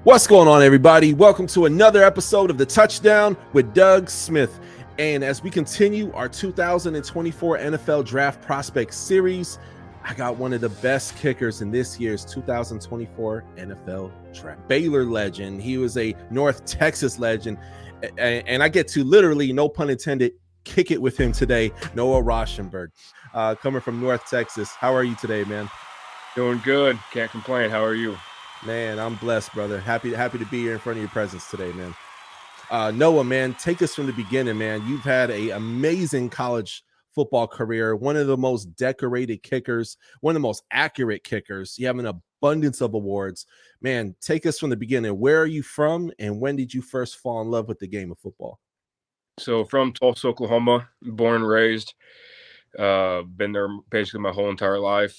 What's going on, everybody? Welcome to another episode of the Touchdown with Doug Smith. And as we continue our 2024 NFL Draft Prospect Series, I got one of the best kickers in this year's 2024 NFL Draft. Baylor legend. He was a North Texas legend. And I get to literally, no pun intended, kick it with him today, Noah Rauschenberg, coming from North Texas. How are you today, man? Doing good. Can't complain. How are you? Man, I'm blessed, brother. Happy to be here in front of your presence today, man. Noah, man, take us from the beginning, man. You've had an amazing college football career, one of the most decorated kickers, one of the most accurate kickers. You have an abundance of awards. Man, take us from the beginning. Where are you from, and when did you first fall in love with the game of football? So from Tulsa, Oklahoma, born and raised. Been there basically my whole entire life.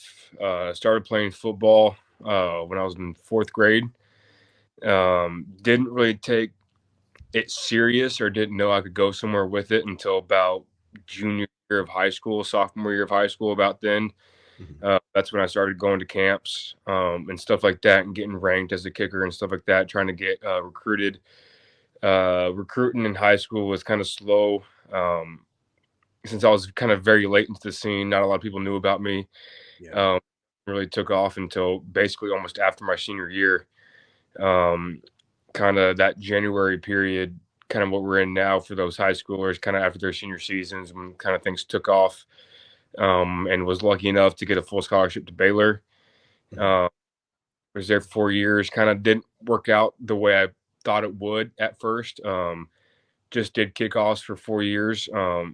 Started playing football when I was in fourth grade. Didn't really take it serious or didn't know I could go somewhere with it until about junior year of high school, sophomore year of high school. About then, that's when I started going to camps and stuff like that, and getting ranked as a kicker and stuff like that. Trying to get recruited. Recruiting in high school was kind of slow. Since I was kind of very late into the scene, not a lot of people knew about me. Yeah. Really took off until basically almost after my senior year. Kind of that January period, kind of what we're in now for those high schoolers, kind of after their senior seasons, when kind of things took off. And was lucky enough to get a full scholarship to Baylor. Was there for 4 years. Kind of didn't work out the way I thought it would at first. Just did kickoffs for 4 years.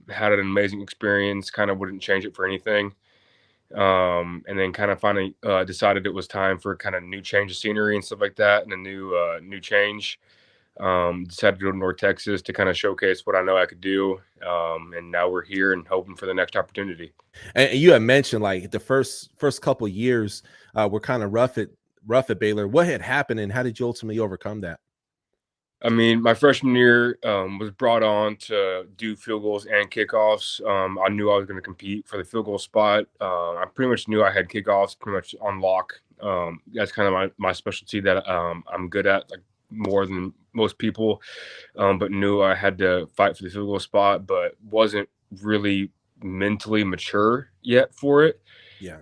Had an amazing experience. Kind of wouldn't change it for anything. And then kind of finally decided it was time for kind of new change of scenery and stuff like that, and a new change. Decided to go to North Texas to kind of showcase what I know I could do. And now we're here and hoping for the next opportunity. And you had mentioned like the first couple of years were kind of rough at Baylor. What had happened, and how did you ultimately overcome that? I mean, my freshman year was brought on to do field goals and kickoffs. I knew I was going to compete for the field goal spot. I pretty much knew I had kickoffs pretty much on lock. That's kind of my specialty that I'm good at, like more than most people, but knew I had to fight for the field goal spot, but wasn't really mentally mature yet for it. Yeah.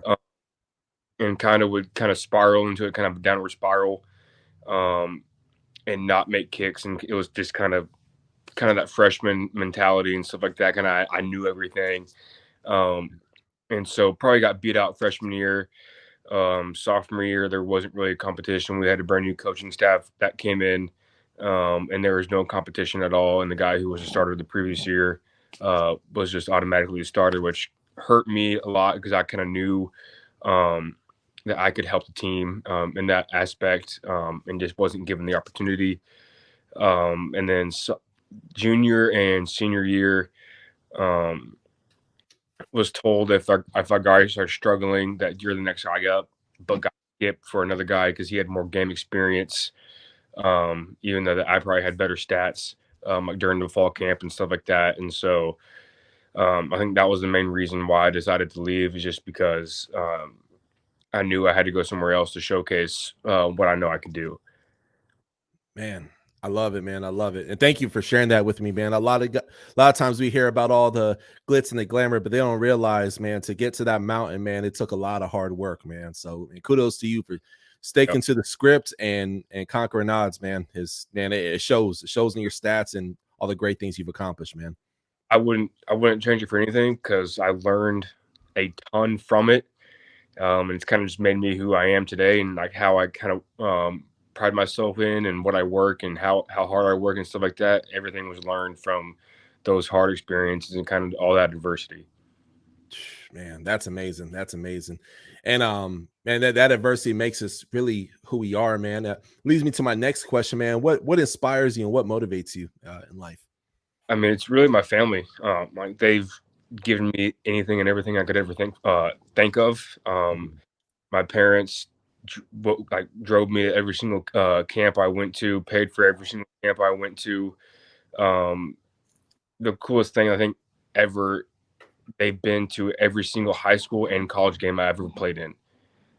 And kind of would kind of spiral into it, kind of a downward spiral. And not make kicks, and it was just kind of that freshman mentality and stuff like that. Kind of I knew everything, and so probably got beat out freshman year. Sophomore year, there wasn't really a competition. We had a brand new coaching staff that came in, and there was no competition at all. And the guy who was a starter the previous year was just automatically a starter, which hurt me a lot because I kind of knew that I could help the team in that aspect, and just wasn't given the opportunity. And then junior and senior year, was told if our guys are struggling that you're the next guy up, but got skipped for another guy because he had more game experience, even though I probably had better stats like during the fall camp and stuff like that. And so I think that was the main reason why I decided to leave, is just because I knew I had to go somewhere else to showcase what I know I can do. Man, I love it, man. I love it. And thank you for sharing that with me, man. A lot of times we hear about all the glitz and the glamour, but they don't realize, man, to get to that mountain, man, it took a lot of hard work, man. So kudos to you for sticking to the script and conquering odds, man. It shows in your stats and all the great things you've accomplished, man. I wouldn't change it for anything, because I learned a ton from it. And it's kind of just made me who I am today, and like how I kind of pride myself in and what I work and how hard I work and stuff like that. Everything was learned from those hard experiences and kind of all that adversity. Man, that's amazing. That's amazing. And man, that adversity makes us really who we are, man. That leads me to my next question, man. What inspires you and what motivates you in life? I mean, it's really my family. Like, they've given me anything and everything I could ever think of. My parents drove me to every single camp I went to, paid for every single camp I went to. The coolest thing I think ever, they've been to every single high school and college game I ever played in.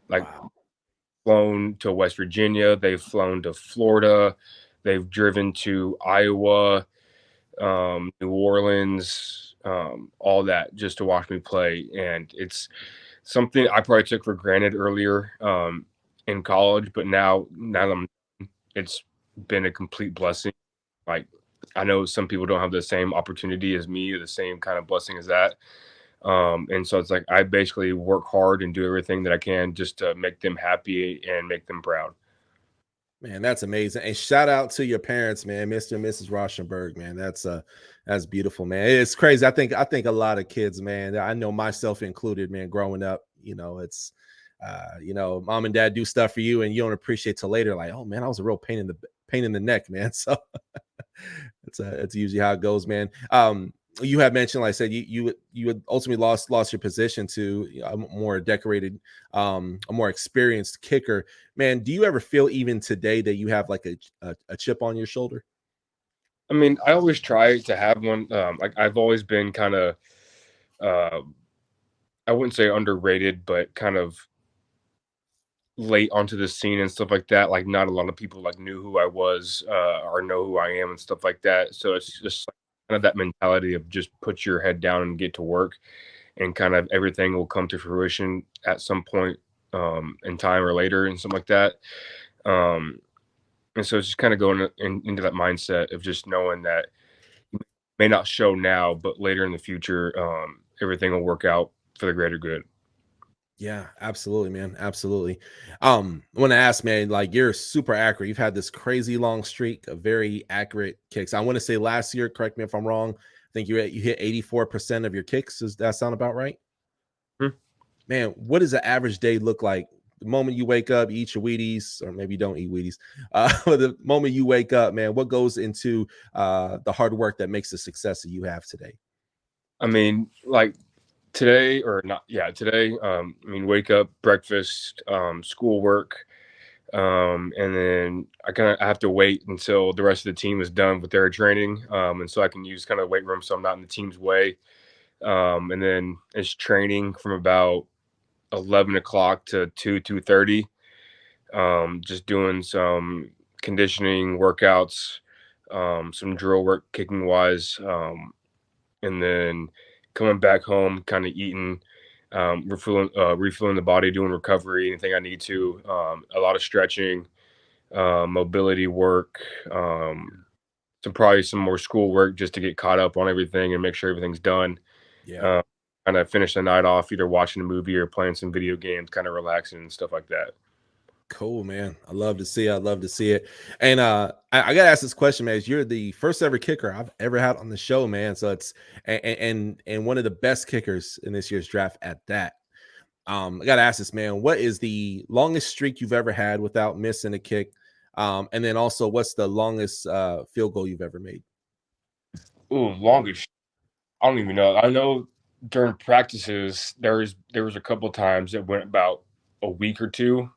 Like, Wow. flown to West Virginia. They've flown to Florida. They've driven to Iowa, New Orleans, all that just to watch me play. And it's something I probably took for granted earlier in college, but now that it's been a complete blessing. Like I know some people don't have the same opportunity as me or the same kind of blessing as that. And so it's like I basically work hard and do everything that I can just to make them happy and make them proud. Man, that's amazing. And shout out to your parents, man, Mr. and Mrs. Rauschenberg, man. That's beautiful, man. It's crazy. I think a lot of kids, man, I know myself included, man, growing up, it's mom and dad do stuff for you and you don't appreciate till later, like, oh man, I was a real pain in the neck, man. So it's usually how it goes, man. You had mentioned, like I said, you had ultimately lost your position to a more decorated, a more experienced kicker. Man, do you ever feel even today that you have like a chip on your shoulder? I mean, I always try to have one. Like I've always been kind of, uh, I wouldn't say underrated, but kind of late onto the scene and stuff like that. Like not a lot of people like knew who I was or know who I am and stuff like that. So it's just like, kind of that mentality of just put your head down and get to work, and kind of everything will come to fruition at some point in time or later and something like that. Um, and so it's just kind of going into that mindset of just knowing that may not show now, but later in the future, everything will work out for the greater good. Yeah, absolutely, man. Absolutely. I want to ask, man, like you're super accurate. You've had this crazy long streak of very accurate kicks. I want to say last year, correct me if I'm wrong. I think you hit 84% of your kicks. Does that sound about right? Hmm. Man, what does an average day look like? The moment you wake up, you eat your Wheaties, or maybe you don't eat Wheaties. The moment you wake up, man, what goes into the hard work that makes the success that you have today? I mean, like today or not, yeah, today, I mean, wake up, breakfast, schoolwork, and then I have to wait until the rest of the team is done with their training, and so I can use kind of weight room so I'm not in the team's way. And then it's training from about 11 o'clock to 2:30. Just doing some conditioning workouts, some drill work kicking wise, and then coming back home, kind of eating, refueling the body, doing recovery, anything I need to, a lot of stretching, mobility work, probably some more school work just to get caught up on everything and make sure everything's done. Yeah. Uh, Kind of finish the night off either watching a movie or playing some video games, kind of relaxing and stuff like that. Cool, man. I love to see it. I love to see it. And I gotta ask this question, man. Is you're the first ever kicker I've ever had on the show, man. So it's and one of the best kickers in this year's draft at that. I gotta ask this, man. What is the longest streak you've ever had without missing a kick? And then also, what's the longest field goal you've ever made? Ooh, longest. I don't even know. I know during practices there was a couple times that went about a week or two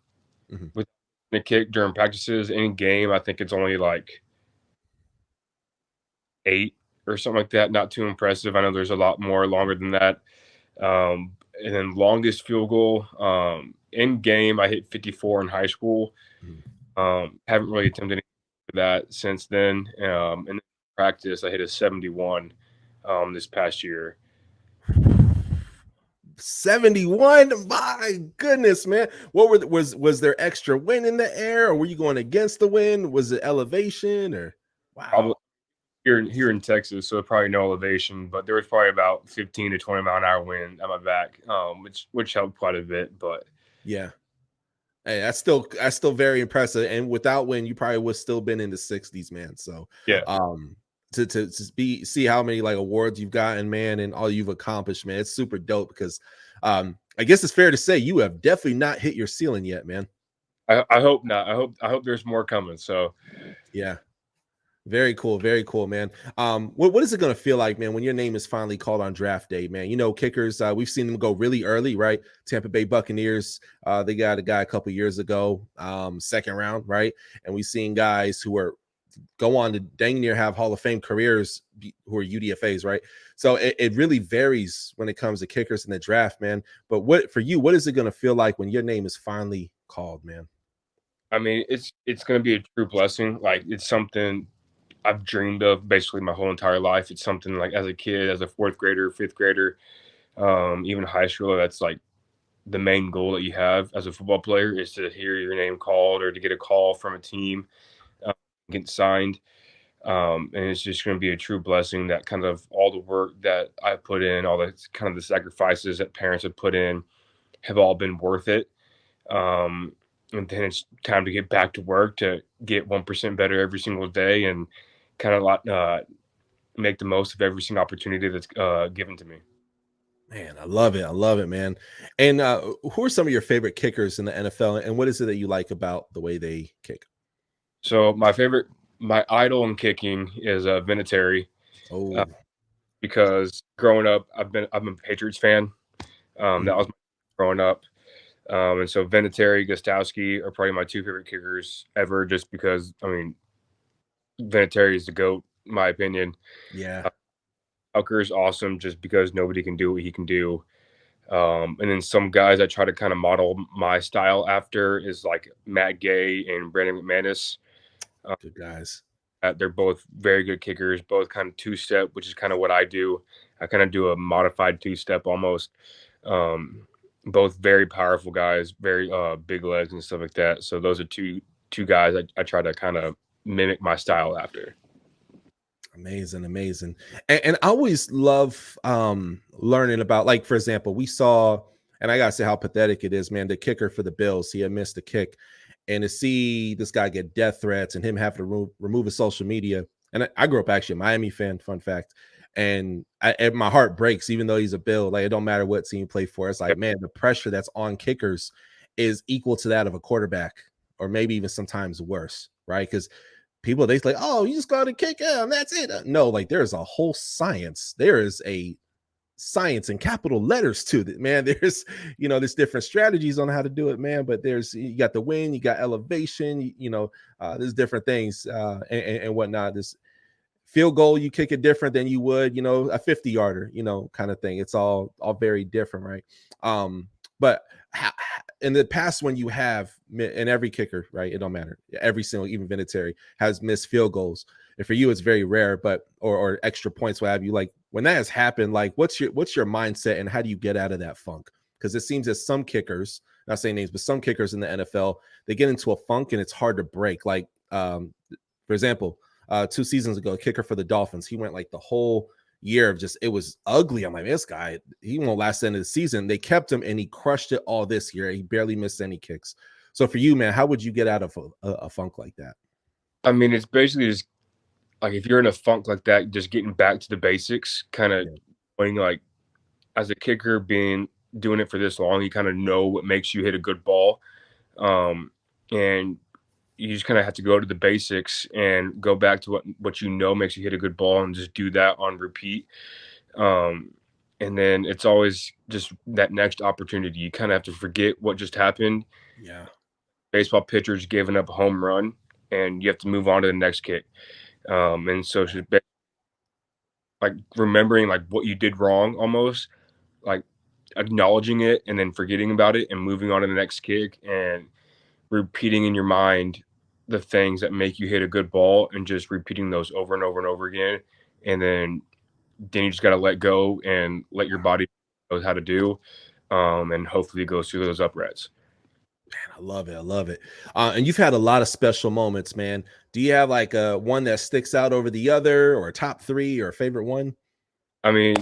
Mhm. with the kick during practices. In game, I think it's only like 8 or something like that. Not too impressive. I know there's a lot more longer than that. And then longest field goal, in game, I hit 54 in high school. Mhm. Haven't really attempted anything for that since then. In practice, I hit a 71 this past year. 71. My goodness, man. What was there extra wind in the air, or were you going against the wind? Was it elevation or Probably wow? here in Texas, so probably no elevation, but there was probably about 15 to 20 mile an hour wind at my back, which helped quite a bit. But Yeah. Hey, that's still very impressive. And without wind, you probably would still been in the 60s, man. So yeah, to see how many like awards you've gotten, man, and all you've accomplished, man, it's super dope because I guess it's fair to say you have definitely not hit your ceiling yet, man. I hope not. I hope there's more coming. So Yeah. Very cool, man. What is it going to feel like, man, when your name is finally called on draft day, man? Kickers, we've seen them go really early, right? Tampa Bay Buccaneers, they got a guy a couple years ago, second round, right? And we've seen guys who are go on to dang near have Hall of Fame careers who are UDFAs, right? So it really varies when it comes to kickers in the draft, man. But what for you, what is it going to feel like when your name is finally called, man? I mean, it's going to be a true blessing. Like it's something I've dreamed of basically my whole entire life. It's something like as a kid, as a fourth grader, fifth grader, even high schooler. That's like the main goal that you have as a football player is to hear your name called or to get a call from a team, uh, get signed. And it's just going to be a true blessing that kind of all the work that I put in, all the kind of the sacrifices that parents have put in have all been worth it. And then it's time to get back to work to get 1% better every single day and kind of make the most of every single opportunity that's given to me. Man, I love it. I love it, man. And who are some of your favorite kickers in the NFL, and what is it that you like about the way they kick? So my idol in kicking is Vinatieri, uh, Oh, because growing up, I'm a Patriots fan. That mhm. was my growing up. And so Vinatieri, Gostowski are probably my two favorite kickers ever, just because I mean Vinatieri is the goat, in my opinion. Yeah, Uh, Tucker is awesome, just because nobody can do what he can do. And then some guys I try to kind of model my style after is like Matt Gay and Brandon McManus. Uh, good guys. they're both very good kickers, both kind of two step, which is kind of what I do. I kind of do a modified two step almost. Um, both very powerful guys, very big legs and stuff like that. So those are two guys I try to kind of mimic my style after. Amazing, amazing. And I always love learning about, like, for example, we saw, and I gotta say how pathetic it is, man, the kicker for the Bills, he had missed a kick. And to see this guy get death threats and him have to remove his social media. And I grew up actually a Miami fan, fun fact. And my heart breaks, even though he's a Bill. Like, it don't matter what team you play for. It's like, man, the pressure that's on kickers is equal to that of a quarterback, or maybe even sometimes worse, right? Because people, they like, oh, you just got to kick him, that's it. No, like, there's a whole science. There is a science in capital letters to it, man. There's, there's different strategies on how to do it, man. But you got the wind, you got elevation, there's different things and whatnot. This field goal, you kick it different than you would, a 50 yarder, kind of thing. It's all very different, right? But in the past, when you have, and every kicker, right, it don't matter, every single, even Vinatieri has missed field goals, and for you it's very rare, but or extra points, what have you, like, when that has happened, like, what's your mindset, and how do you get out of that funk? Because it seems that some kickers, not saying names, but some kickers in the NFL, they get into a funk and it's hard to break. Like, for example, 2 seasons ago, a kicker for the Dolphins, he went like the whole year of just, it was ugly. I'm like, this guy, he won't last the end of the season. They kept him and he crushed it all this year. He barely missed any kicks. So for you, man, how would you get out of a funk like that? I mean, it's basically just like if you're in a funk like that, just getting back to the basics, kind of Yeah. playing like as a kicker, being doing it for this long, you kind of know what makes you hit a good ball. And you just kind of have to go to the basics and go back to what you know makes you hit a good ball and just do that on repeat. Um, and then it's always just that next opportunity. You kind of have to forget what just happened. Yeah. Baseball pitcher's giving up a home run, and you have to move on to the next kick. And so it's just like remembering like what you did wrong, almost like acknowledging it and then forgetting about it and moving on to the next kick and repeating in your mind the things that make you hit a good ball and just repeating those over and over and over again. And then you just got to let go and let your body know how to do. And hopefully it goes through those uprights. Man, I love it. I love it. And you've had a lot of special moments, man. Do you have like a one that sticks out over the other, or a top three, or a favorite one? I mean,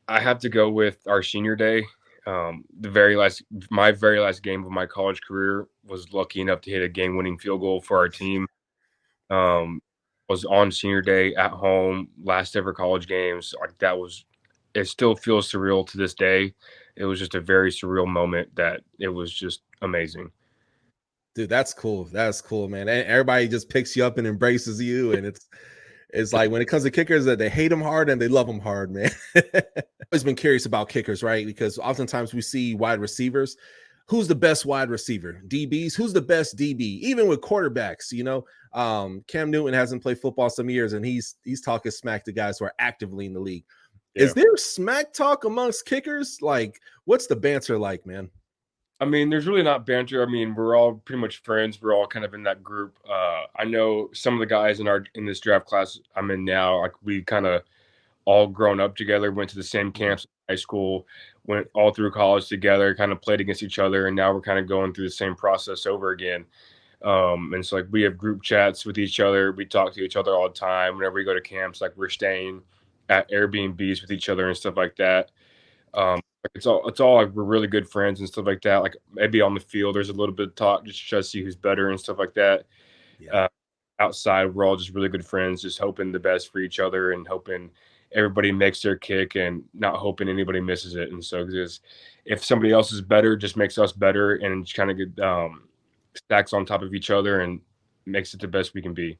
I have to go with our senior day. My very last game of my college career was lucky enough to hit a game-winning field goal for our team. Um, was on senior day at home, last ever college games. Like that was, it still feels surreal to this day. It was just a very surreal moment that it was just amazing. Dude, that's cool. That's cool, man. And everybody just picks you up and embraces you. And it's like, when it comes to kickers, that they hate them hard and they love them hard, man. Always been curious about kickers, right? Because oftentimes we see wide receivers. Who's the best wide receiver? DBs. Who's the best DB? Even with quarterbacks, Cam Newton hasn't played football some years, and he's talking smack to guys who are actively in the league. Yeah. Is there smack talk amongst kickers? Like, what's the banter like, man? I mean, there's really not banter. I mean, we're all pretty much friends. We're all kind of in that group. I know some of the guys in this draft class I'm in now. Like we kind of all grown up together, went to the same Mhm. camps in high school, went all through college together, kind of played against each other, and now we're kind of going through the same process over again. And so like we have group chats with each other. We talk to each other all the time. Whenever we go to camps, like we're staying at Airbnbs with each other and stuff like that. Like it's all like we're really good friends and stuff like that. Like maybe on the field, there's a little bit of talk just to try to see who's better and stuff like that. Yeah. Uh, Outside, we're all just really good friends, just hoping the best for each other and hoping everybody makes their kick and not hoping anybody misses it. And so, because if somebody else is better, just makes us better and just kind of get stacks on top of each other and makes it the best we can be.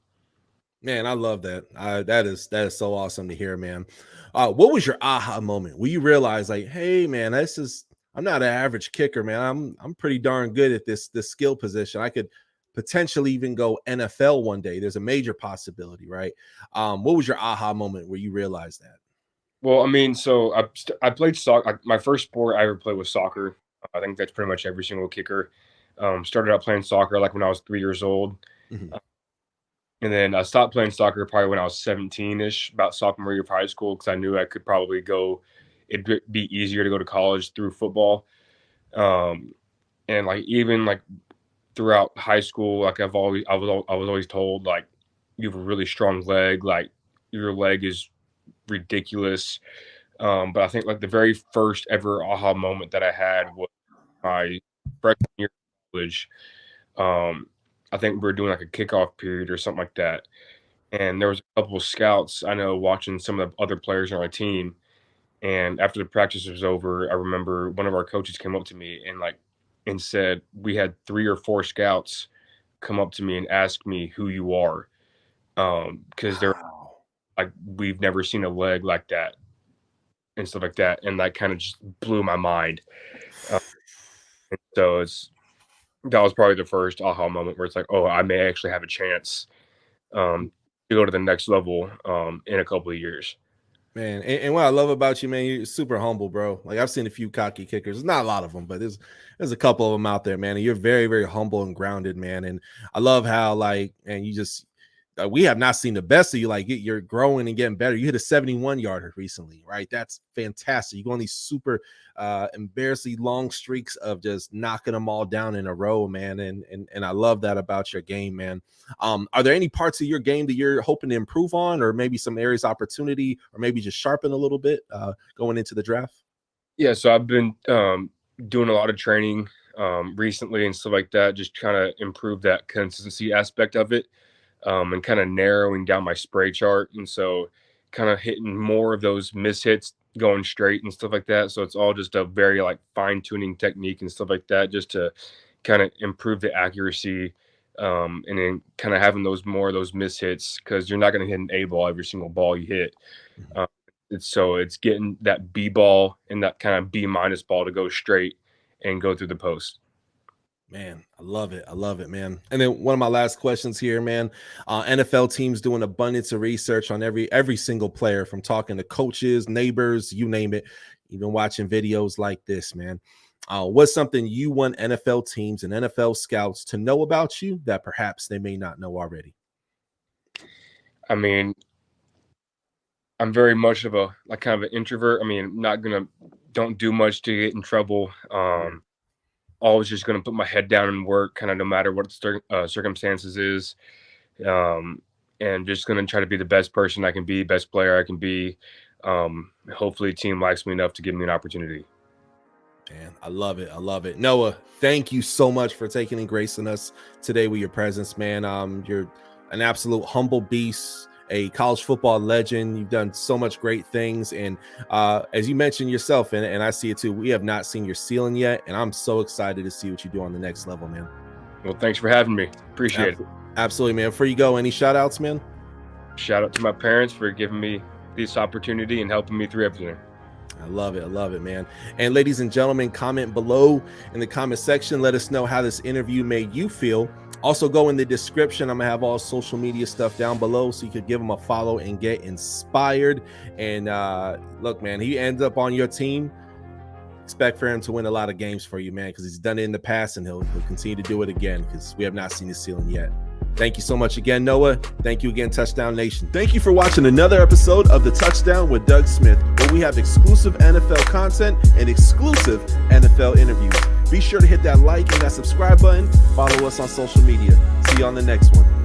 Man, I love that. That is so awesome to hear, man. What was your aha moment where you realize, like, hey, man, I'm not an average kicker, man. I'm pretty darn good at this skill position. I could potentially even go NFL one day. There's a major possibility, right? What was your aha moment where you realized that? Well, I mean, so I played soccer. My first sport I ever played was soccer. I think that's pretty much every single kicker. Started out playing soccer like when I was 3 years old. Mhm. And then I stopped playing soccer probably when I was 17-ish, about sophomore year of high school, because I knew I could probably go. It'd be easier to go to college through football. Um, and like even like throughout high school, like I was always told like you have a really strong leg, like your leg is ridiculous. But I think like the very first ever aha moment that I had was my freshman year of college. Um, I think we were doing like a kickoff period or something like that, and there was a couple of scouts I know watching some of the other players on our team. And after the practice was over, I remember one of our coaches came up to me and said we had 3 or 4 scouts come up to me and ask me who you are, because they're Wow. like we've never seen a leg like that and stuff like that, and that kind of just blew my mind. Uh, so it's that was probably the first aha moment where it's like, oh, I may actually have a chance to go to the next level in a couple of years. Man, and what I love about you, man, you're super humble, bro. Like I've seen a few cocky kickers. There's not a lot of them, but there's a couple of them out there, man. And you're very, very humble and grounded, man. And I love how like, and you just we have not seen the best of you. Like you're growing and getting better. You hit a 71 yarder recently, right? That's fantastic. You go on these super embarrassingly long streaks of just knocking them all down in a row, man. And I love that about your game, man. Are there any parts of your game that you're hoping to improve on, or maybe some areas of opportunity, or maybe just sharpen a little bit going into the draft? Yeah, so I've been doing a lot of training recently and stuff like that, just trying to improve that consistency aspect of it, and kind of narrowing down my spray chart. And so, kind of hitting more of those mishits going straight and stuff like that. So it's all just a very like fine tuning technique and stuff like that, just to kind of improve the accuracy. And then kind of having those mishits because you're not going to hit an A ball every single ball you hit. Mhm. Um, it's getting that B ball and that kind of B minus ball to go straight and go through the post. Man, I love it. I love it, man. And then one of my last questions here, man. NFL teams doing abundance of research on every single player, from talking to coaches, neighbors, you name it, even watching videos like this, man. What's something you want NFL teams and NFL scouts to know about you that perhaps they may not know already? I mean, I'm very much of a like kind of an introvert. I mean, not gonna don't do much to get in trouble. Always just gonna put my head down and work, kind of no matter what the circumstances is. Um, and just gonna try to be the best person I can be, best player I can be. Hopefully, the team likes me enough to give me an opportunity. Man, I love it. I love it. Noah, thank you so much for taking and gracing us today with your presence, man. You're an absolute humble beast, a college football legend. You've done so much great things. And as you mentioned yourself, and I see it too, we have not seen your ceiling yet. And I'm so excited to see what you do on the next level, man. Well, thanks for having me. Appreciate it. Absolutely, man. Before you go, any shout outs, man? Shout out to my parents for giving me this opportunity and helping me through everything. I love it. I love it, man. And ladies and gentlemen, comment below in the comment section. Let us know how this interview made you feel. Also, go in the description. I'm going to have all social media stuff down below so you could give him a follow and get inspired. And look, man, he ends up on your team. expect for him to win a lot of games for you, man, because he's done it in the past and he'll continue to do it again because we have not seen his ceiling yet. Thank you so much again, Noah. Thank you again, Touchdown Nation. Thank you for watching another episode of The Touchdown with Doug Smith, where we have exclusive NFL content and exclusive NFL interviews. Be sure to hit that like and that subscribe button. Follow us on social media. See you on the next one.